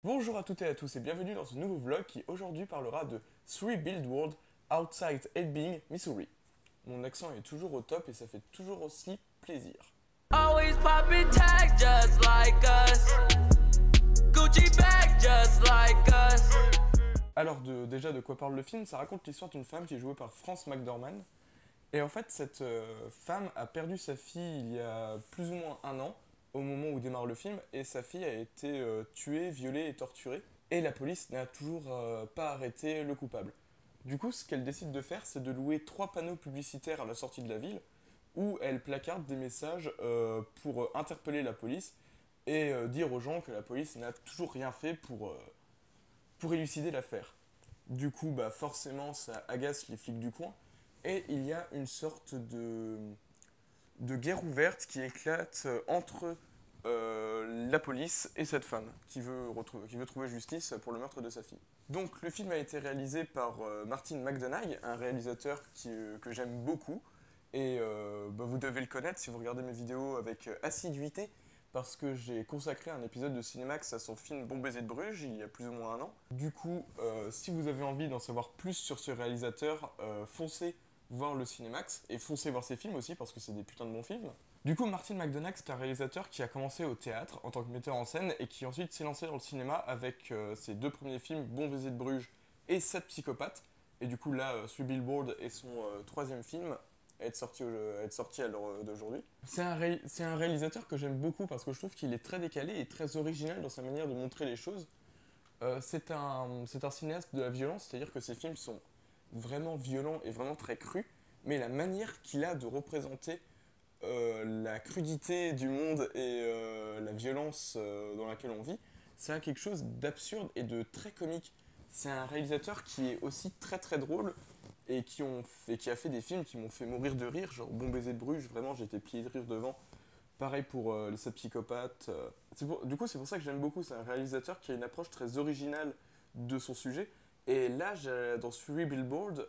Bonjour à toutes et à tous et bienvenue dans ce nouveau vlog qui aujourd'hui parlera de Three Build World Outside Ebbing, Missouri. Mon accent est toujours au top et ça fait toujours aussi plaisir. Always popping tag just like us. Gucci bag just like us. Alors déjà de quoi parle le film? Ça raconte l'histoire d'une femme qui est jouée par Frances McDormand. Et en fait cette femme a perdu sa fille il y a plus ou moins un an au moment où démarre le film et sa fille a été tuée, violée et torturée. Et la police n'a toujours pas arrêté le coupable. Du coup, ce qu'elle décide de faire, c'est de louer 3 panneaux publicitaires à la sortie de la ville où elle placarde des messages pour interpeller la police et dire aux gens que la police n'a toujours rien fait pour élucider l'affaire. Du coup, bah, forcément, ça agace les flics du coin et il y a une sorte de guerre ouverte qui éclate entre la police et cette femme qui veut trouver justice pour le meurtre de sa fille. Donc le film a été réalisé par Martin McDonagh, un réalisateur que j'aime beaucoup. Et bah, vous devez le connaître si vous regardez mes vidéos avec assiduité, parce que j'ai consacré un épisode de Cinemax à son film Bon baiser de Bruges il y a plus ou moins un an. Du coup, si vous avez envie d'en savoir plus sur ce réalisateur, foncez voir le Cinemax et foncez voir ses films aussi parce que c'est des putains de bons films. Du coup, Martin McDonagh, c'est un réalisateur qui a commencé au théâtre en tant que metteur en scène et qui ensuite s'est lancé dans le cinéma avec ses 2 premiers films, Bon baiser de Bruges et 7 psychopathes. Et du coup, là, Three Billboards est son 3e film à être sorti à l'heure d'aujourd'hui. C'est un réalisateur que j'aime beaucoup parce que je trouve qu'il est très décalé et très original dans sa manière de montrer les choses. C'est un cinéaste de la violence, c'est-à-dire que ses films sont vraiment violents et vraiment très crus, mais la manière qu'il a de représenter la crudité du monde et la violence dans laquelle on vit, c'est quelque chose d'absurde et de très comique. C'est un réalisateur qui est aussi très très drôle et qui a fait des films qui m'ont fait mourir de rire, genre Bon baiser de Bruges, vraiment j'étais plié de rire devant. Pareil pour Les 7 psychopathes. Du coup, c'est pour ça que j'aime beaucoup. C'est un réalisateur qui a une approche très originale de son sujet. Et là, dans Three Billboards,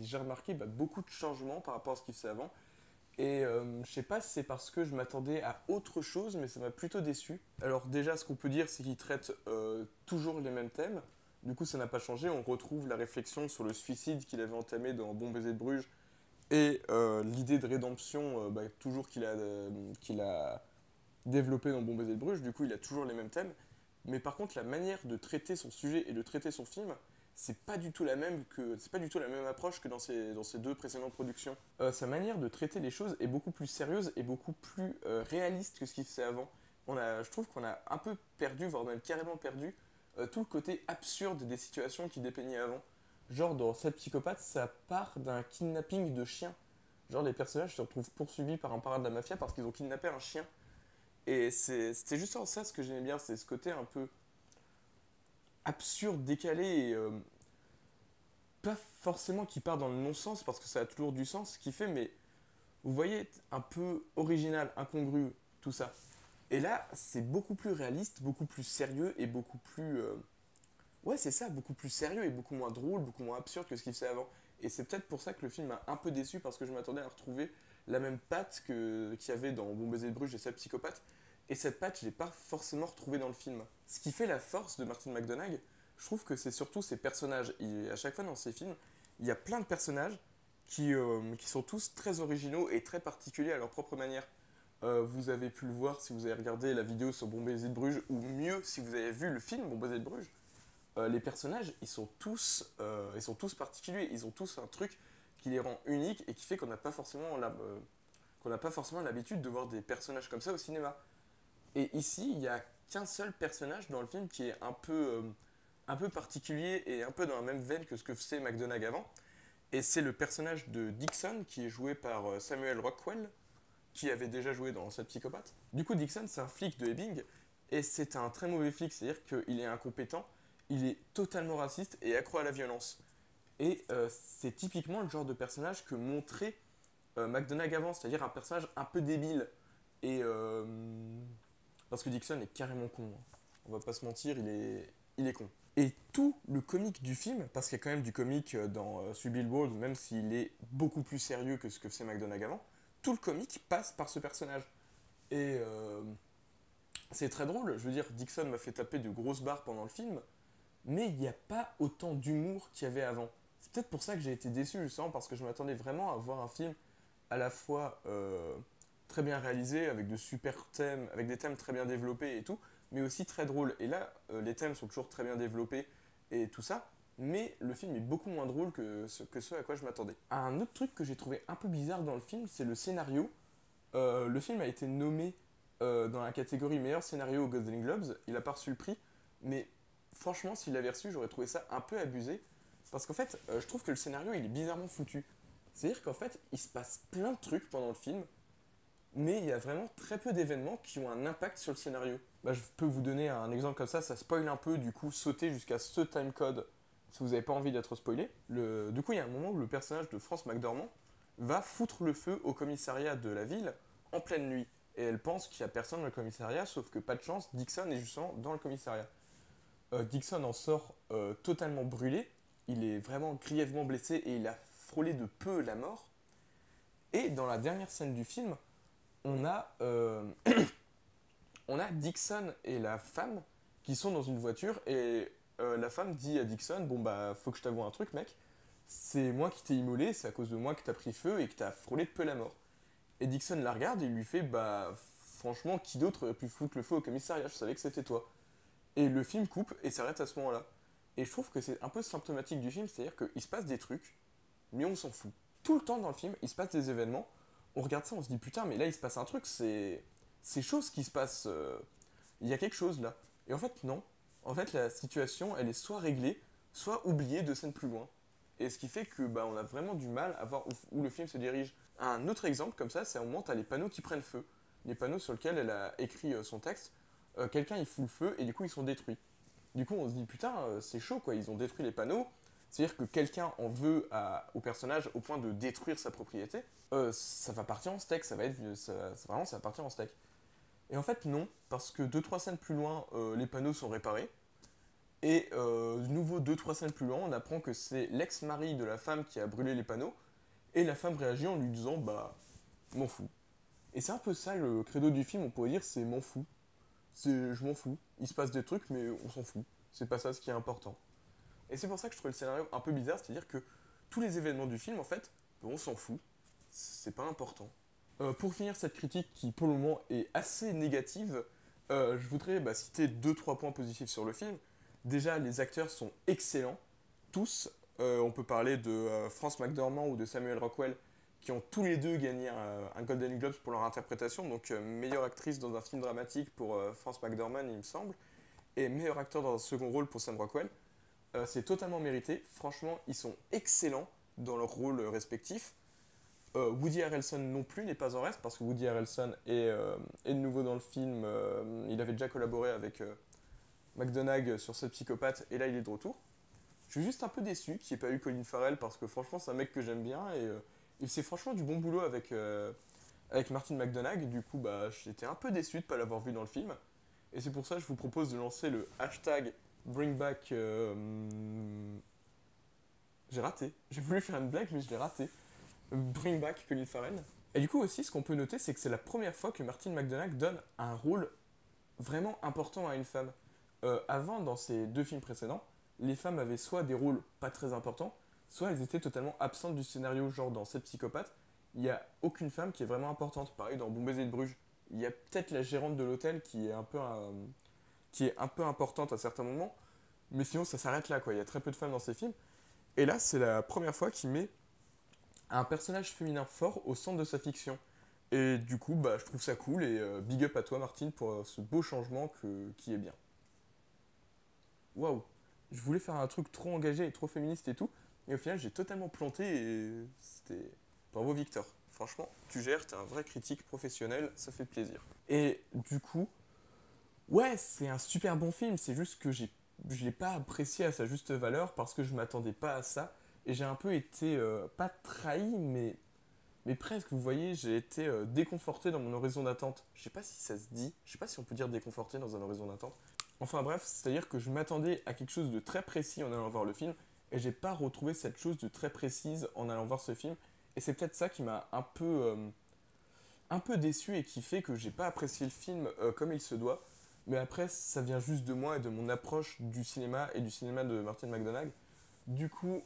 j'ai remarqué beaucoup de changements par rapport à ce qu'il faisait avant. Et je sais pas si c'est parce que je m'attendais à autre chose, mais ça m'a plutôt déçu. Alors déjà, ce qu'on peut dire, c'est qu'il traite toujours les mêmes thèmes. Du coup, ça n'a pas changé. On retrouve la réflexion sur le suicide qu'il avait entamé dans Bon baiser de Bruges et l'idée de rédemption toujours qu'il a développée dans Bon baiser de Bruges. Du coup, il a toujours les mêmes thèmes. Mais par contre, la manière de traiter son sujet et de traiter son film, c'est pas du tout la même approche que dans ses 2 précédentes productions. Sa manière de traiter les choses est beaucoup plus sérieuse et beaucoup plus réaliste que ce qu'il faisait avant. Je trouve qu'on a un peu perdu, voire même carrément perdu, tout le côté absurde des situations qu'il dépeignait avant. Genre dans 7 psychopathes, ça part d'un kidnapping de chiens. Genre les personnages se retrouvent poursuivis par un parrain de la mafia parce qu'ils ont kidnappé un chien. Et c'était juste ça ce que j'aimais bien, c'est ce côté un peu absurde, décalé et pas forcément qui part dans le non-sens parce que ça a toujours du sens ce qu'il fait, mais vous voyez, un peu original, incongru, tout ça. Et là, c'est beaucoup plus réaliste, beaucoup plus sérieux et beaucoup plus... Ouais, c'est ça, beaucoup plus sérieux et beaucoup moins drôle, beaucoup moins absurde que ce qu'il faisait avant. Et c'est peut-être pour ça que le film m'a un peu déçu parce que je m'attendais à retrouver la même patte qu'il y avait dans Bon baiser de Bruges et 7 psychopathes. Et cette patte, je l'ai pas forcément retrouvée dans le film. Ce qui fait la force de Martin McDonagh, je trouve que c'est surtout ses personnages. À chaque fois dans ses films, il y a plein de personnages qui sont tous très originaux et très particuliers à leur propre manière. Vous avez pu le voir si vous avez regardé la vidéo sur Bon baiser de Bruges, ou mieux si vous avez vu le film Bon baiser de Bruges. Les personnages, ils sont tous particuliers, ils ont tous un truc qui les rend uniques et qui fait qu'on n'a pas forcément l'habitude de voir des personnages comme ça au cinéma. Et ici, il n'y a qu'un seul personnage dans le film qui est un peu particulier et un peu dans la même veine que ce que faisait McDonagh avant. Et c'est le personnage de Dixon qui est joué par Samuel Rockwell, qui avait déjà joué dans 7 psychopathes. Du coup, Dixon, c'est un flic de Ebbing et c'est un très mauvais flic, c'est-à-dire qu'il est incompétent, il est totalement raciste et accro à la violence. Et c'est typiquement le genre de personnage que montrait McDonagh avant, c'est-à-dire un personnage un peu débile. Et parce que Dixon est carrément con. Hein. On va pas se mentir, il est con. Et tout le comique du film, parce qu'il y a quand même du comique dans Three Billboards, même s'il est beaucoup plus sérieux que ce que faisait McDonagh avant, tout le comique passe par ce personnage. Et c'est très drôle, je veux dire, Dixon m'a fait taper de grosses barres pendant le film, mais il n'y a pas autant d'humour qu'il y avait avant. C'est peut-être pour ça que j'ai été déçu, justement, parce que je m'attendais vraiment à voir un film à la fois très bien réalisé, avec de super thèmes, avec des thèmes très bien développés et tout, mais aussi très drôle. Et là, les thèmes sont toujours très bien développés et tout ça, mais le film est beaucoup moins drôle que ce à quoi je m'attendais. Un autre truc que j'ai trouvé un peu bizarre dans le film, c'est le scénario. Le film a été nommé dans la catégorie meilleur scénario aux Golden Globes, il a pas reçu le prix, mais franchement, s'il l'avait reçu, j'aurais trouvé ça un peu abusé, parce qu'en fait, je trouve que le scénario, il est bizarrement foutu. C'est-à-dire qu'en fait, il se passe plein de trucs pendant le film, mais il y a vraiment très peu d'événements qui ont un impact sur le scénario. Bah, je peux vous donner un exemple comme ça spoil un peu, du coup, sautez jusqu'à ce timecode si vous n'avez pas envie d'être spoilé. Du coup, il y a un moment où le personnage de France McDormand va foutre le feu au commissariat de la ville en pleine nuit. Et elle pense qu'il n'y a personne dans le commissariat, sauf que pas de chance, Dixon est justement dans le commissariat. Dixon en sort totalement brûlé, il est vraiment grièvement blessé et il a frôlé de peu la mort. Et dans la dernière scène du film, on a, on a Dixon et la femme qui sont dans une voiture et la femme dit à Dixon, bon bah faut que je t'avoue un truc mec, c'est moi qui t'ai immolé, c'est à cause de moi que t'as pris feu et que t'as frôlé de peu la mort. Et Dixon la regarde et lui fait, bah franchement qui d'autre aurait pu foutre le feu au commissariat, je savais que c'était toi. Et le film coupe et s'arrête à ce moment-là. Et je trouve que c'est un peu symptomatique du film, c'est-à-dire qu'il se passe des trucs, mais on s'en fout. Tout le temps dans le film, il se passe des événements, on regarde ça, on se dit putain, mais là il se passe un truc, c'est chose qui se passe, il y a quelque chose là. Et en fait, non. En fait, la situation, elle est soit réglée, soit oubliée de scènes plus loin. Et ce qui fait que bah, on a vraiment du mal à voir où le film se dirige. Un autre exemple comme ça, c'est à un moment, tu as les panneaux qui prennent feu. Les panneaux sur lesquels elle a écrit son texte. Quelqu'un il fout le feu et du coup ils sont détruits. Du coup on se dit putain c'est chaud quoi, ils ont détruit les panneaux, c'est-à-dire que quelqu'un en veut au personnage au point de détruire sa propriété, ça va partir en steak, vraiment ça va partir en steak. Et en fait non, parce que 2-3 scènes plus loin les panneaux sont réparés, et de nouveau 2-3 scènes plus loin on apprend que c'est l'ex-mari de la femme qui a brûlé les panneaux, et la femme réagit en lui disant bah m'en fous. Et c'est un peu ça le credo du film, on pourrait dire c'est m'en fous. Je m'en fous. Il se passe des trucs, mais on s'en fout. C'est pas ça ce qui est important. Et c'est pour ça que je trouve le scénario un peu bizarre, c'est-à-dire que tous les événements du film, en fait, on s'en fout. C'est pas important. Pour finir cette critique qui, pour le moment, est assez négative, je voudrais citer 2-3 points positifs sur le film. Déjà, les acteurs sont excellents. Tous. On peut parler de France McDormand ou de Samuel Rockwell, qui ont tous les deux gagné un Golden Globe pour leur interprétation, donc meilleure actrice dans un film dramatique pour France McDormand, il me semble, et meilleur acteur dans un second rôle pour Sam Rockwell. C'est totalement mérité, franchement, ils sont excellents dans leurs rôles respectifs. Woody Harrelson non plus n'est pas en reste, parce que Woody Harrelson est de nouveau dans le film, il avait déjà collaboré avec McDonagh sur Ce Psychopathe, et là il est de retour. Je suis juste un peu déçu qu'il n'y ait pas eu Colin Farrell, parce que franchement c'est un mec que j'aime bien, et il fait franchement du bon boulot avec Martin McDonagh. Du coup, j'étais un peu déçu de ne pas l'avoir vu dans le film. Et c'est pour ça que je vous propose de lancer le hashtag BringBack. J'ai raté. J'ai voulu faire une blague, mais je l'ai raté. BringBack Colin Farrell. Et du coup aussi, ce qu'on peut noter, c'est que c'est la première fois que Martin McDonagh donne un rôle vraiment important à une femme. Avant, dans ses 2 films précédents, les femmes avaient soit des rôles pas très importants, soit elles étaient totalement absentes du scénario, genre dans Cette Psychopathe, il n'y a aucune femme qui est vraiment importante. Pareil dans Bon Baiser de Bruges, il y a peut-être la gérante de l'hôtel qui est un peu importante à certains moments, mais sinon ça s'arrête là, quoi. Il y a très peu de femmes dans ces films. Et là, c'est la première fois qu'il met un personnage féminin fort au centre de sa fiction. Et du coup, je trouve ça cool, et big up à toi Martine pour ce beau changement qui est bien. Waouh, je voulais faire un truc trop engagé et trop féministe et tout, et au final, j'ai totalement planté et c'était... Bravo Victor. Franchement, tu gères, t'es un vrai critique professionnel, ça fait plaisir. Et du coup, ouais, c'est un super bon film, c'est juste que je l'ai pas apprécié à sa juste valeur parce que je m'attendais pas à ça. Et j'ai un peu été, pas trahi, mais presque, vous voyez, j'ai été déconforté dans mon horizon d'attente. Je sais pas si ça se dit, je sais pas si on peut dire déconforté dans un horizon d'attente. Enfin bref, c'est-à-dire que je m'attendais à quelque chose de très précis en allant voir le film, et j'ai pas retrouvé cette chose de très précise en allant voir ce film, et c'est peut-être ça qui m'a un peu déçu et qui fait que j'ai pas apprécié le film comme il se doit. Mais après, ça vient juste de moi et de mon approche du cinéma et du cinéma de Martin McDonagh. Du coup,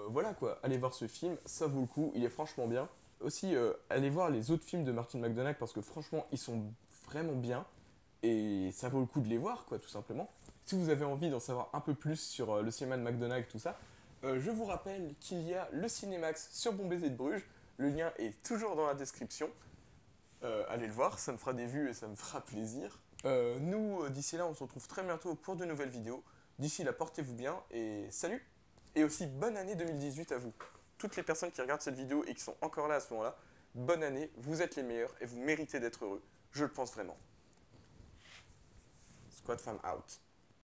voilà quoi, allez voir ce film, ça vaut le coup, il est franchement bien. Aussi, allez voir les autres films de Martin McDonagh parce que franchement, ils sont vraiment bien et ça vaut le coup de les voir quoi, tout simplement. Si vous avez envie d'en savoir un peu plus sur le cinéma de McDonagh, tout ça, je vous rappelle qu'il y a le Cinémax sur Bon Baiser de Bruges. Le lien est toujours dans la description. Allez le voir, ça me fera des vues et ça me fera plaisir. Nous, d'ici là, on se retrouve très bientôt pour de nouvelles vidéos. D'ici là, portez-vous bien et salut! Et aussi, bonne année 2018 à vous. Toutes les personnes qui regardent cette vidéo et qui sont encore là à ce moment-là, bonne année, vous êtes les meilleurs et vous méritez d'être heureux. Je le pense vraiment. Squad Fam out.